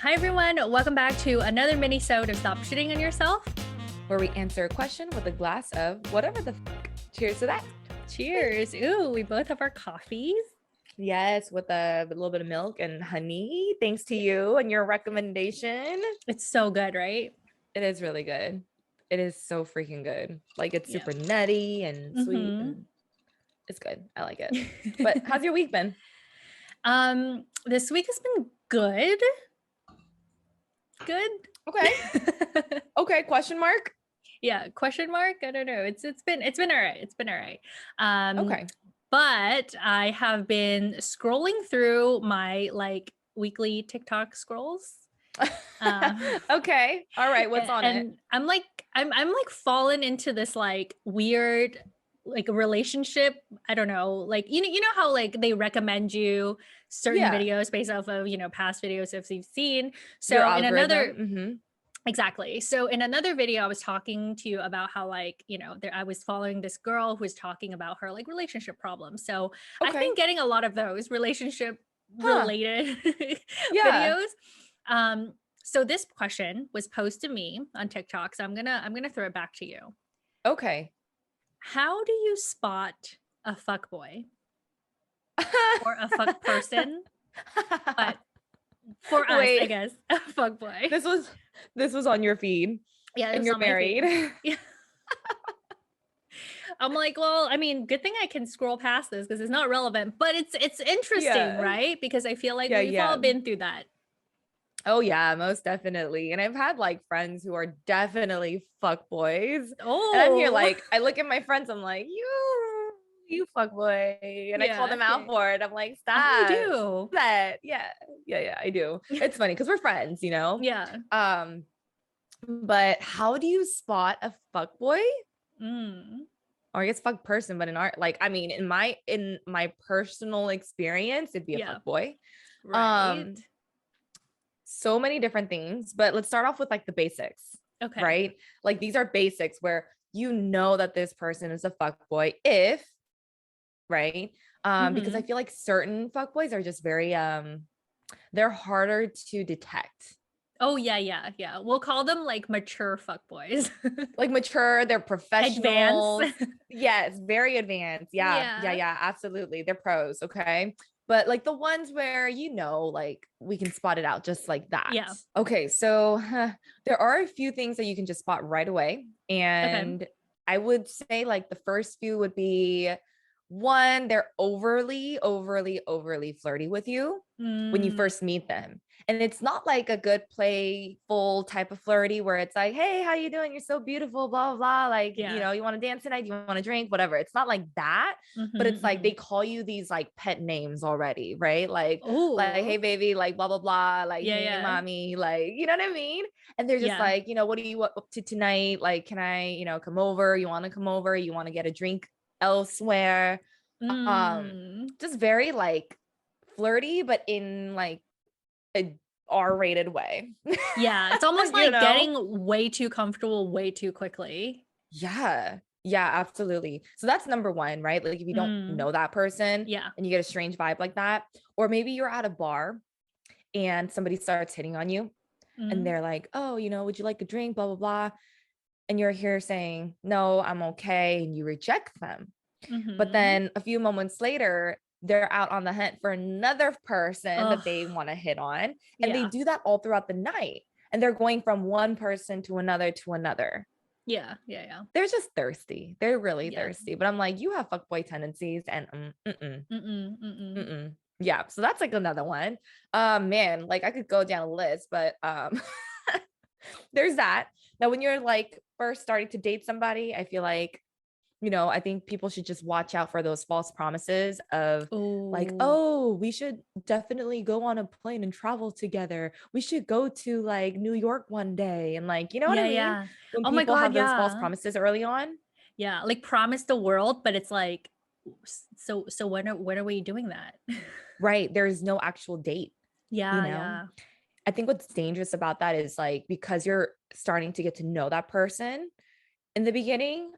Hi everyone, welcome back to another Minisode of Stop Shitting on Yourself, where we answer a question with a glass of whatever the fuck. Cheers to that. Cheers. Ooh, we both have our coffees. Yes, with a little bit of milk and honey, thanks to you and your recommendation. It's so good, right? It is really good. It is so freaking good. Like, it's super nutty and sweet and it's good. I like it. But how's your week been? This week has been good. Okay. Okay, question mark. Yeah, question mark. I don't know. It's been all right. It's been all right. Okay. But I have been scrolling through my like weekly TikTok scrolls. Okay. All right. What's on it? And I'm like fallen into this like weird like relationship. I don't know, like you know how like they recommend you certain videos based off of past videos if you've seen. So in another exactly. So in another video, I was talking to you about how like I was following this girl who was talking about her like relationship problems. So I've been getting a lot of those relationship related videos. So this question was posed to me on TikTok. So I'm gonna throw it back to you. Okay. How do you spot a fuckboy or a fuck person? But for us, I guess, a fuckboy. This was on your feed. Yeah, and you're married. Yeah. I'm like, well, I mean, good thing I can scroll past this because it's not relevant, but it's interesting, right? Because I feel like we've all been through that. Oh yeah, most definitely. And I've had like friends who are definitely fuck boys. Oh, and I'm here like I look at my friends, I'm like, you fuck boy. And I call them out for it. I'm like, stop. You do that. Yeah, I do. It's funny because we're friends, you know? Yeah. But how do you spot a fuck boy? Or I guess fuck person, but in art, like I mean, in my personal experience, it'd be a fuck boy. Right. So many different things, but let's start off with like the basics. Okay. Right? Like these are basics where you know that this person is a fuckboy if, right? Because I feel like certain fuckboys are just very they're harder to detect. Oh yeah. We'll call them like mature fuckboys. Like mature, they're professional. Yes, very advanced. Yeah, absolutely. They're pros, okay? But like the ones where, like we can spot it out just like that. Yeah. Okay. So there are a few things that you can just spot right away. And I would say like the first few would be one, they're overly flirty with you when you first meet them. And it's not like a good playful type of flirty where it's like, hey, how you doing? You're so beautiful, blah, blah, blah. Like, you want to dance tonight? Do you want to drink? Whatever. It's not like that, but it's like they call you these like pet names already, right? Like, hey, baby, like blah, blah, blah. Like, hey, mommy, like, you know what I mean? And they're just like, what are you up to tonight? Like, can I, come over? You want to come over? You want to get a drink elsewhere? Just very like flirty, but in like a R-rated way. Yeah, it's almost like getting way too comfortable way too quickly. Yeah, absolutely. So that's number one, right? Like if you don't know that person, and you get a strange vibe like that, or maybe you're at a bar and somebody starts hitting on you and they're like, oh, would you like a drink, blah, blah, blah. And you're here saying, no, I'm okay. And you reject them. But then a few moments later, they're out on the hunt for another person that they want to hit on. And they do that all throughout the night. And they're going from one person to another to another. Yeah. They're just thirsty. They're really thirsty. But I'm like, you have fuckboy tendencies and yeah. So that's like another one. Man, like I could go down a list, but there's that. Now, when you're like first starting to date somebody, I feel like I think people should just watch out for those false promises of like, oh, we should definitely go on a plane and travel together. We should go to like New York one day. And like, you know what I mean? Yeah. When people have those false promises early on. Yeah. Like promise the world, but it's like, so when are we doing that? Right. There's no actual date. Yeah. I think what's dangerous about that is like, because you're starting to get to know that person in the beginning,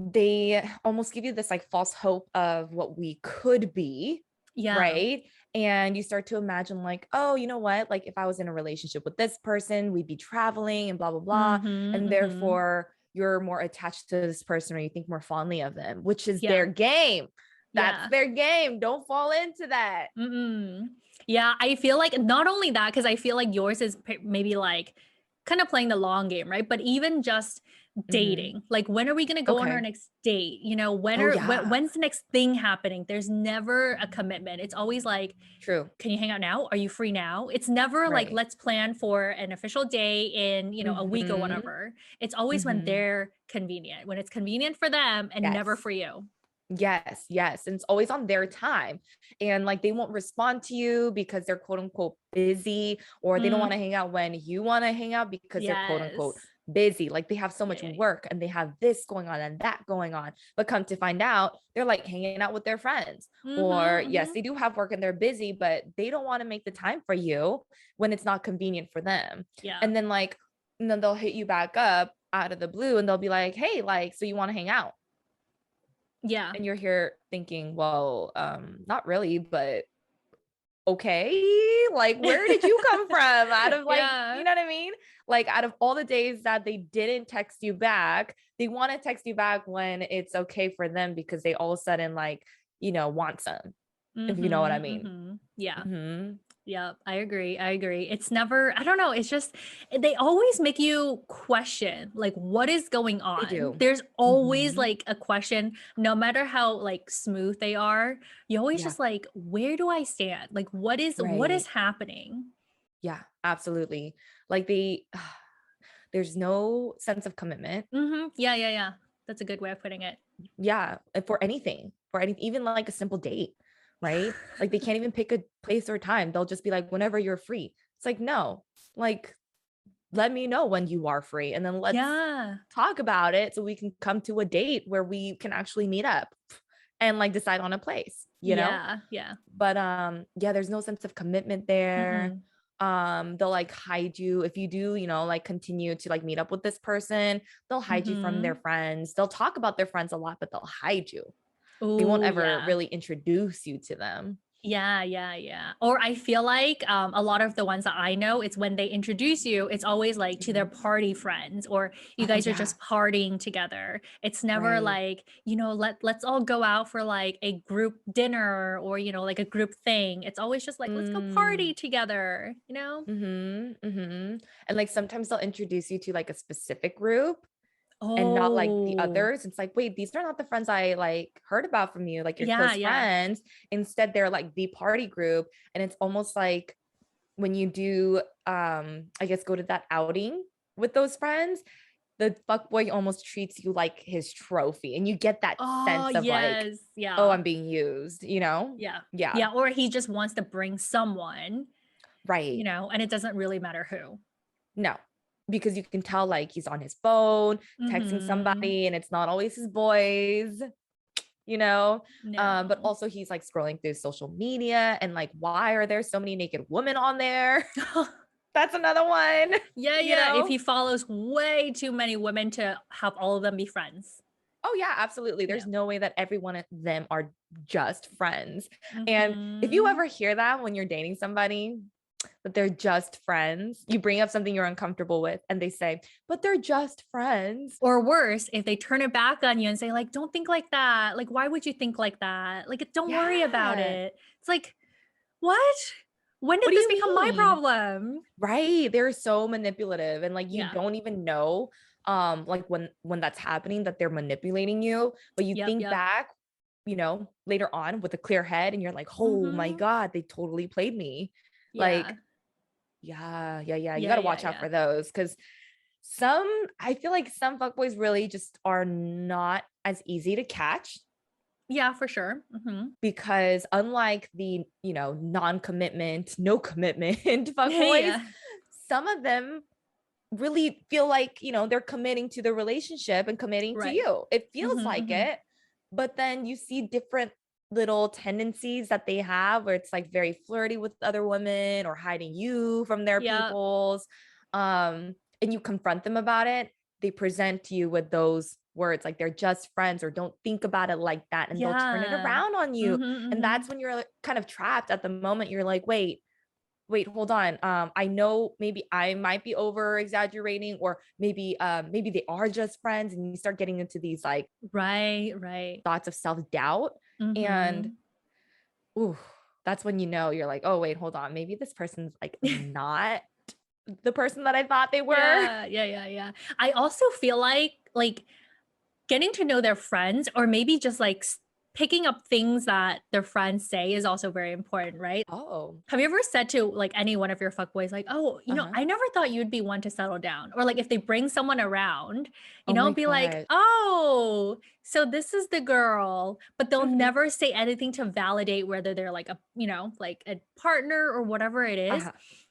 they almost give you this like false hope of what we could be. right? And you start to imagine like, oh, you know what? Like if I was in a relationship with this person, we'd be traveling and blah, blah, blah. And therefore you're more attached to this person or you think more fondly of them, which is their game. That's their game. Don't fall into that. Yeah, I feel like not only that, because I feel like yours is maybe like kind of playing the long game, right? But even just dating, like when are we gonna go on our next date? You know, when's the next thing happening? There's never a commitment. It's always like, true. Can you hang out now? Are you free now? It's never like, let's plan for an official day in, you know, a week or whatever. It's always when they're convenient, when it's convenient for them and never for you. Yes. And it's always on their time. And like they won't respond to you because they're quote unquote busy, or they don't want to hang out when you want to hang out because they're quote unquote busy. Like they have so much work and they have this going on and that going on. But come to find out, they're like hanging out with their friends. Or yes, they do have work and they're busy, but they don't want to make the time for you when it's not convenient for them. And then and then they'll hit you back up out of the blue and they'll be like, hey, like, so you want to hang out? And you're here thinking, well, not really, but okay, like where did you come from? Out of like, you know what I mean? Like out of all the days that they didn't text you back, they want to text you back when it's okay for them because they all of a sudden like, you know, want some, if you know what I mean. Yeah, I agree. It's never, I don't know. It's just, they always make you question, like, what is going on? They do. There's always like a question, no matter how like smooth they are. You always just like, where do I stand? Like, what is happening? Yeah, absolutely. Like there's no sense of commitment. Yeah. That's a good way of putting it. Yeah. For anything, even like a simple date. Right? Like they can't even pick a place or time. They'll just be like, whenever you're free. It's like, no, like, let me know when you are free. And then let's talk about it so we can come to a date where we can actually meet up and like decide on a place, you know? Yeah. But there's no sense of commitment there. They'll like hide you if you do, you know, like continue to like meet up with this person. They'll hide you from their friends. They'll talk about their friends a lot, but they'll hide you. They won't ever really introduce you to them. Yeah. Or I feel like a lot of the ones that I know, it's when they introduce you, it's always like to their party friends, or you guys are just partying together. It's never like, you know, let's all go out for like a group dinner or, you know, like a group thing. It's always just like, let's go party together, you know? And like sometimes they'll introduce you to like a specific group. And not like the others. It's like, wait, these are not the friends I like heard about from you, like your close friends. Instead, they're like the party group. And it's almost like when you do, I guess, go to that outing with those friends, the fuckboy almost treats you like his trophy. And you get that sense of like, oh, I'm being used, you know? Yeah. Or he just wants to bring someone, right? You know, and it doesn't really matter who. No. Because you can tell like he's on his phone texting somebody and it's not always his boys, you know. But also he's like scrolling through social media and like, why are there so many naked women on there? That's another one. Yeah. If he follows way too many women to have all of them be friends. Oh yeah, absolutely. There's no way that every one of them are just friends. And if you ever hear that when you're dating somebody, that they're just friends, you bring up something you're uncomfortable with and they say, but they're just friends. Or worse, if they turn it back on you and say like, don't think like that. Like, why would you think like that? Like, don't worry about it. It's like, what? When did this become my problem? Right. They're so manipulative and like, you don't even know, like when that's happening, that they're manipulating you, but you think back, you know, later on with a clear head and you're like, oh my God, they totally played me. Like, you got to watch out for those, because I feel like some fuckboys really just are not as easy to catch. Yeah, for sure. Because unlike the, you know, non-commitment, no commitment fuckboys, some of them really feel like, you know, they're committing to the relationship and committing to you. It feels like it, but then you see different little tendencies that they have where it's like very flirty with other women or hiding you from their peoples. And you confront them about it, they present you with those words, like they're just friends, or don't think about it like that, and they'll turn it around on you. And that's when you're kind of trapped at the moment. You're like, wait, hold on. I know maybe I might be over exaggerating, or maybe they are just friends, and you start getting into these like right thoughts of self-doubt. And ooh, that's when you're like, oh wait, hold on, maybe this person's like not the person that I thought they were. Yeah. I also feel like getting to know their friends, or maybe just like picking up things that their friends say, is also very important, right? Oh. Have you ever said to like any one of your fuckboys, like, oh, I never thought you'd be one to settle down? Or like if they bring someone around, Oh my be like, God. oh, so this is the girl, but they'll never say anything to validate whether they're like a, like a partner or whatever it is.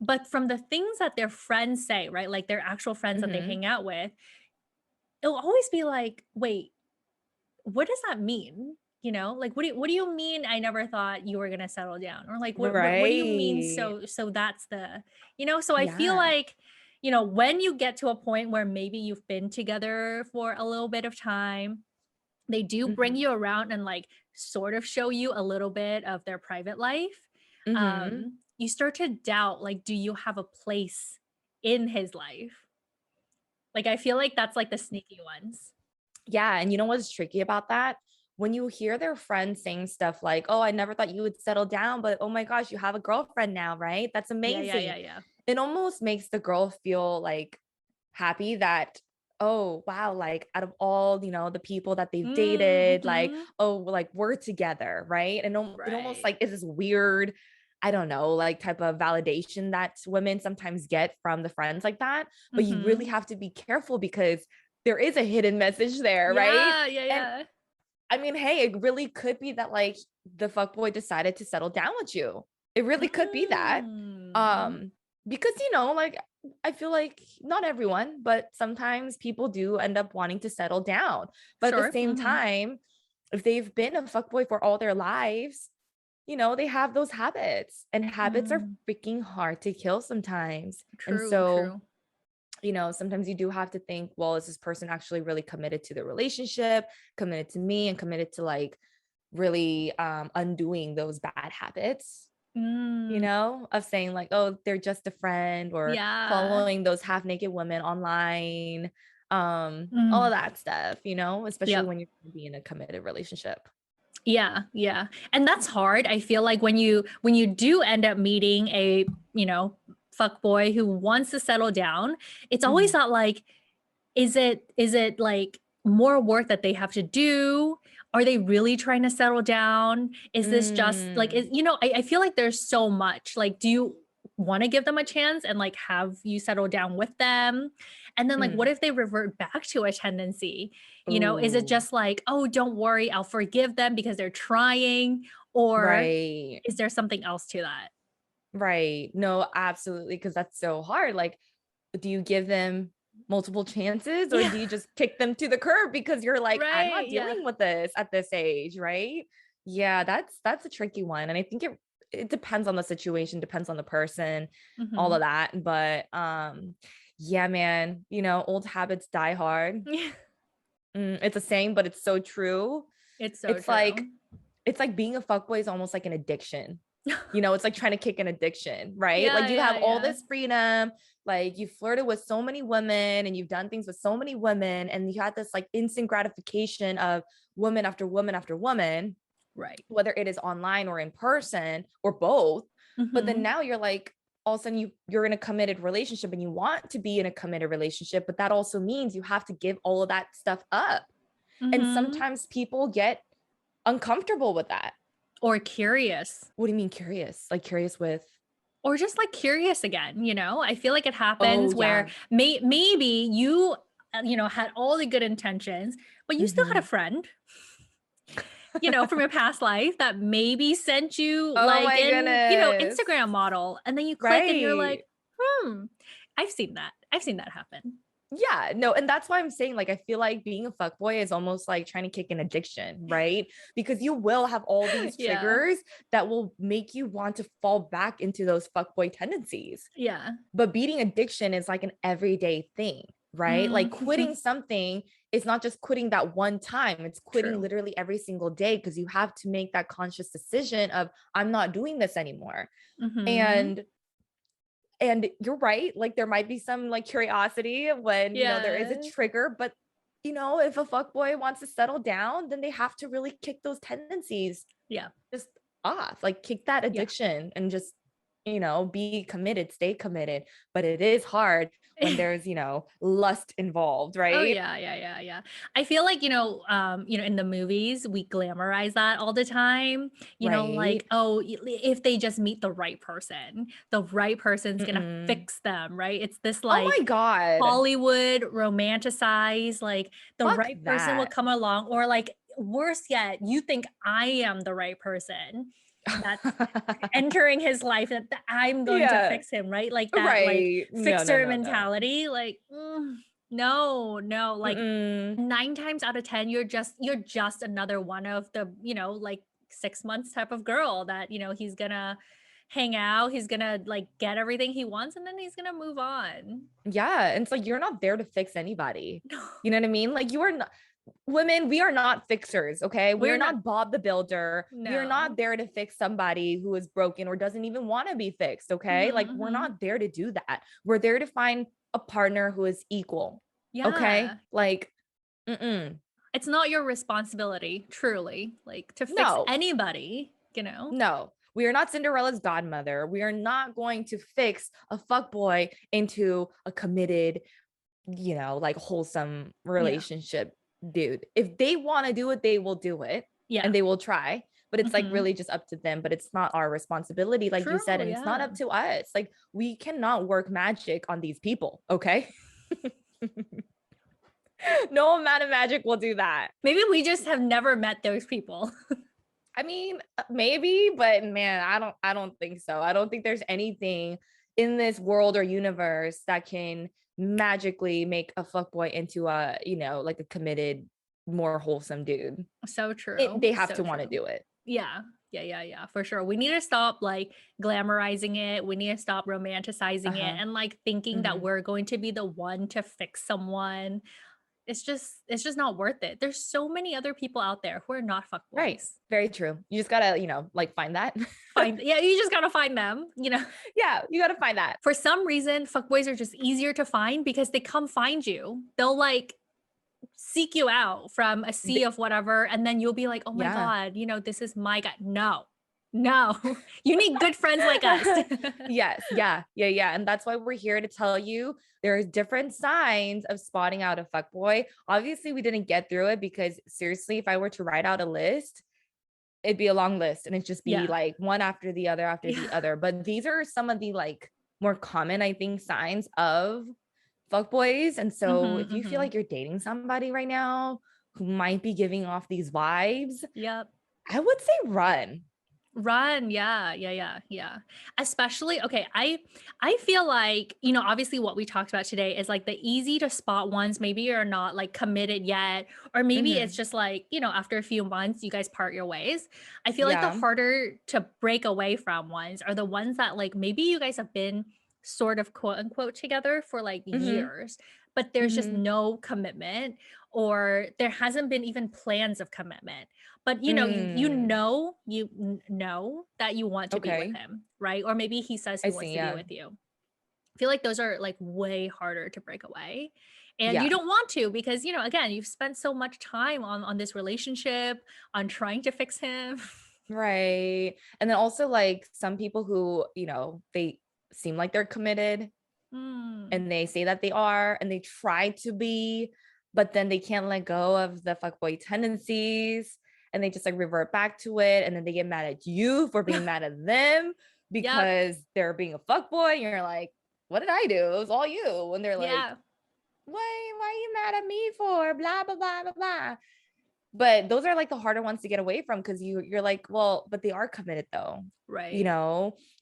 But from the things that their friends say, right? Like their actual friends that they hang out with, it'll always be like, wait, what does that mean? Like, what do you mean I never thought you were going to settle down? Or like, what do you mean? Right. So that's the, so I feel Yeah. like, when you get to a point where maybe you've been together for a little bit of time, they do bring you around and like sort of show you a little bit of their private life. You start to doubt, like, do you have a place in his life? Like, I feel like that's like the sneaky ones. Yeah. And you know what's tricky about that? When you hear their friends saying stuff like, oh, I never thought you would settle down, but oh my gosh, you have a girlfriend now, right? That's amazing. Yeah. It almost makes the girl feel like happy that, oh, wow, like out of all, the people that they've dated, like, oh, like we're together, right? And it almost like is this weird, I don't know, like type of validation that women sometimes get from the friends like that. But you really have to be careful, because there is a hidden message there, right? And Yeah. I mean, hey, it really could be that like the fuckboy decided to settle down with you. It really could be that. Because like I feel like not everyone, but sometimes people do end up wanting to settle down. But at the same time, if they've been a fuckboy for all their lives, they have those habits, and habits are freaking hard to kill sometimes. And so sometimes you do have to think, well, is this person actually really committed to the relationship, committed to me, and committed to like really undoing those bad habits, of saying like, oh, they're just a friend, or following those half naked women online, all of that stuff, especially when you're going to be in a committed relationship. Yeah. And that's hard. I feel like when you do end up meeting a, fuck boy who wants to settle down, it's always not like, is it like more work that they have to do? Are they really trying to settle down? Is this just like, I feel like there's so much, like, do you want to give them a chance and like have you settle down with them? And then like, what if they revert back to a tendency? Is it just like, oh, don't worry, I'll forgive them because they're trying? Or is there something else to that? Right. No, absolutely. Because that's so hard. Like, do you give them multiple chances, or do you just kick them to the curb because you're like, I'm not dealing with this at this age, right? Yeah, that's a tricky one. And I think it depends on the situation, depends on the person, all of that. But yeah, man, old habits die hard. It's a saying, but it's so true. It's so true. Like it's like being a fuckboy is almost like an addiction. It's like trying to kick an addiction, right? Like you have all this freedom, like you flirted with so many women and you've done things with so many women, and you had this like instant gratification of woman after woman after woman, right? Whether it is online or in person or both. But then now you're like, all of a sudden you're in a committed relationship and you want to be in a committed relationship, but that also means you have to give all of that stuff up. And sometimes people get uncomfortable with that. Or curious. What do you mean curious? Like curious with? Or just like curious again, I feel like it happens where maybe you, had all the good intentions, but you still had a friend, from your past life that maybe sent you like an, Instagram model. And then you click and you're like, I've seen that happen. Yeah, no. And that's why I'm saying, like, I feel like being a fuckboy is almost like trying to kick an addiction, right? Because you will have all these triggers that will make you want to fall back into those fuckboy tendencies. Yeah. But beating addiction is like an everyday thing. right? Like quitting something is not just quitting that one time. It's quitting literally every single day, because you have to make that conscious decision of, I'm not doing this anymore. And you're right. Like there might be some like curiosity when, you know, there is a trigger, but you know, if a fuckboy wants to settle down, then they have to really kick those tendencies just off, like kick that addiction and just, you know, be committed, stay committed. But it is hard when there's, you know, lust involved, right? Oh yeah. I feel like, in the movies, we glamorize that all the time, like, oh, if they just meet the right person's gonna fix them, right? It's this like, oh my God, Hollywood romanticized, like the fuck right that. person will come along, or like worse yet, you think I am the right person that's entering his life, that I'm going to fix him, right? Like that, like fixer mentality, like no, like 9 times out of 10, you're just another one of the, like 6 months type of girl that, he's gonna hang out, he's gonna like get everything he wants, and then he's gonna move on. Yeah. And it's like, you're not there to fix anybody. You know what I mean? Like, you are not, women, we are not fixers. Okay. We're not Bob the Builder. No. We're not there to fix somebody who is broken or doesn't even want to be fixed. Okay. Like we're not there to do that. We're there to find a partner who is equal. Yeah. Okay. Like, it's not your responsibility, truly, like to fix anybody, No, we are not Cinderella's godmother. We are not going to fix a fuckboy into a committed, like wholesome relationship. Dude, if they want to do it, they will do it. And they will try, but it's like really just up to them. But it's not our responsibility, like you said, and it's not up to us. Like we cannot work magic on these people. Okay. No amount of magic will do that. Maybe we just have never met those people. I mean, maybe, but man, I don't think so. I don't think there's anything in this world or universe that can magically make a fuckboy into a, like a committed, more wholesome dude. So true. They have to want to do it. Yeah, for sure. We need to stop like glamorizing it. We need to stop romanticizing it and like thinking that we're going to be the one to fix someone. It's just not worth it. There's so many other people out there who are not fuckboys. Right. Very true. You just gotta, like find that. You just gotta find them, Yeah, you gotta find that. For some reason, fuckboys are just easier to find because they come find you. They'll like seek you out from a sea of whatever, and then you'll be like, oh my God, this is my guy. No, you need good friends like us. Yes. Yeah. And that's why we're here to tell you there's different signs of spotting out a fuckboy. Obviously, we didn't get through it because seriously, if I were to write out a list, it'd be a long list and it'd just be like one after the other. But these are some of the like more common, I think, signs of fuckboys. And so if you feel like you're dating somebody right now who might be giving off these vibes, I would say run. Yeah. Especially, okay, I feel like, obviously what we talked about today is like the easy to spot ones. Maybe you're not like committed yet, or maybe it's just like, after a few months you guys part your ways. I feel like the harder to break away from ones are the ones that like maybe you guys have been sort of quote unquote together for like years, but there's just no commitment, or there hasn't been even plans of commitment. But you know that you want to be with him, right? Or maybe he says he wants to be with you. I feel like those are like way harder to break away. And you don't want to, because, again, you've spent so much time on this relationship, on trying to fix him. Right. And then also like some people who, they seem like they're committed and they say that they are, and they try to be, but then they can't let go of the fuckboy tendencies. And they just like revert back to it. And then they get mad at you for being mad at them because they're being a fuckboy. And you're like, what did I do? It was all you. And they're like, why are you mad at me for blah, blah, blah, blah, blah. But those are like the harder ones to get away from, because you're like, well, but they are committed though. Right.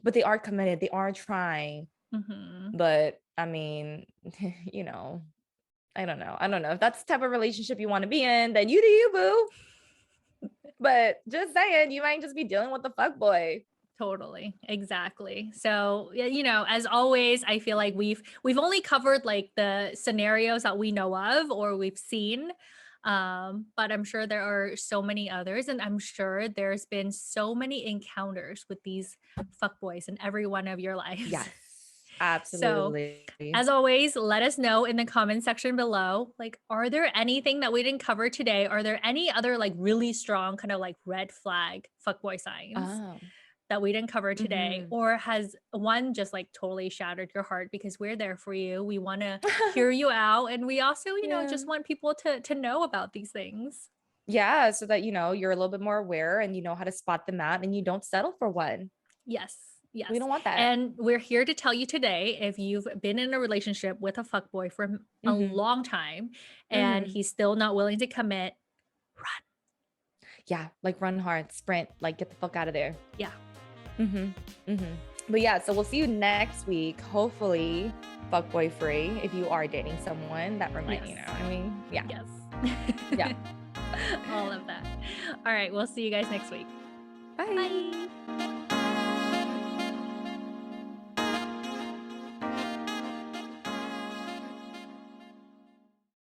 But they are committed. They are trying. But I mean, I don't know. If that's the type of relationship you want to be in, then you do you, boo. But just saying, you might just be dealing with the fuckboy. Totally. Exactly. So, you know, as always, I feel like we've only covered like the scenarios that we know of or we've seen. But I'm sure there are so many others, and I'm sure there's been so many encounters with these fuckboys in every one of your lives. Yes, So, absolutely. as always, let us know in the comment section below, like, are there anything that we didn't cover today? Are there any other like really strong kind of like red flag fuckboy signs that we didn't cover today? Or has one just like totally shattered your heart? Because we're there for you. We want to hear you out. And we also, you know, just want people to know about these things. Yeah, so that, you know, you're a little bit more aware and you know how to spot them out and you don't settle for one. Yes. Yes. We don't want that. And we're here to tell you today, if you've been in a relationship with a fuckboy for a long time and he's still not willing to commit, run. Yeah, like run hard, sprint, like get the fuck out of there. Yeah. But yeah, so we'll see you next week. Hopefully fuckboy free if you are dating someone that reminds you know what I mean? Yeah. Yes. Yeah. All of that. All right, we'll see you guys next week. Bye. Bye.